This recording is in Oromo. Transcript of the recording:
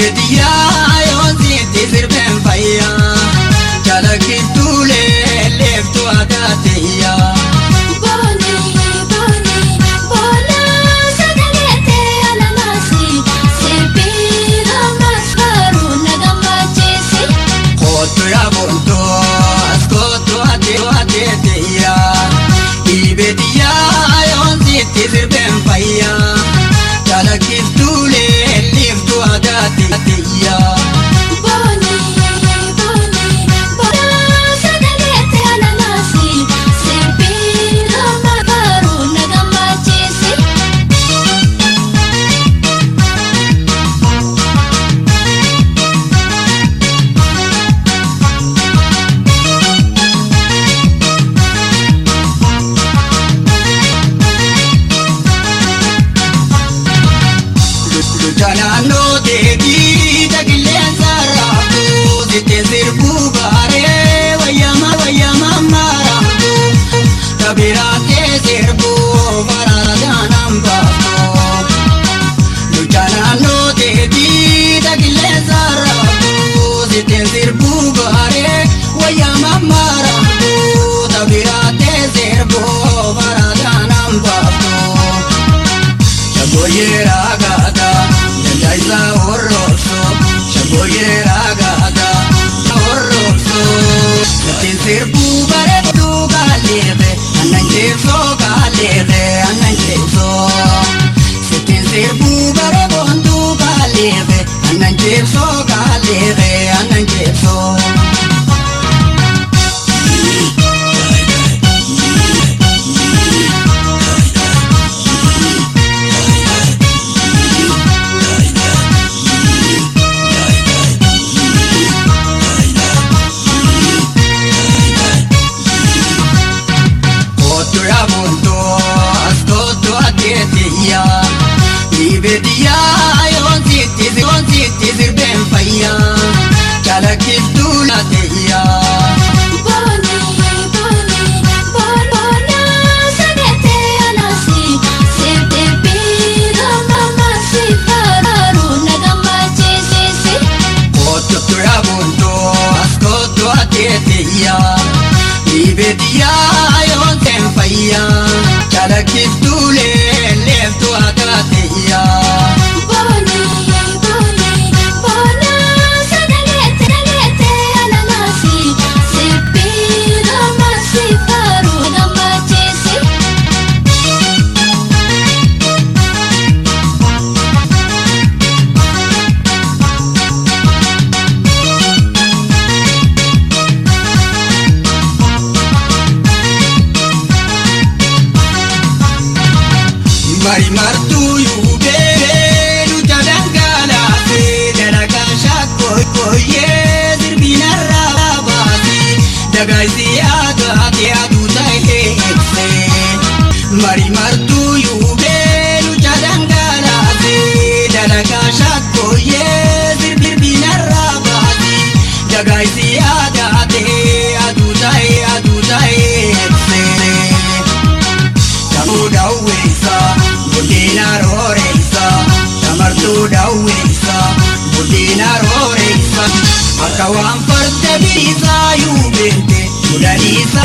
Ibetiya yonzi tisir ben faya Jalaki tule leftu adatiya Boni bola sagalete alamasi Sirpira masfaru nagamachesi Kotu ya buntu askotu adetiya Ibetiya yonzi tisir ben faya Jalaki tule leftu adatiya Boni bola sagalete alamasi Sirpira masfaru nagamachesi Janano devi dagilen sarabu Zite zirbu bare Vayama marabu Tabirate zirbu Varara janam babu Janano devi dagilen sarabu Zite zirbu bare Vayama marabu Tabirate zirbu Varara janam babu Shaboye ragada Yaiza orroso Shaboye ragada Orroso Natin sirbu bare tu galere Ananjeso galere Ananjeso Natin sirbu bare tu galere Ananjeso galere Ananjeso Ibetiya yonzi tisir ben faya Jalakis tula teya Boni bola sagalete alamasi Sirpira masfaru nagamachesi Kotu turabunto askotu ateteya Ibetiya yonzi faya Jalakis tule leftu atateya Boni bola sagalete alamasi Sirpira masfaru nagamachesi Mari martu yube lucha dangala se dalaga shakko koye zirbina rabati dagaisi adu tahe se Mari martu yube lucha dangala se dalaga shakko ye zirbina rabati dagaisi adu tahe se Tamu dawisa Budina roreisa Tamartu dawisa Budina roreisa Akawan farta bisa yubente Udalisa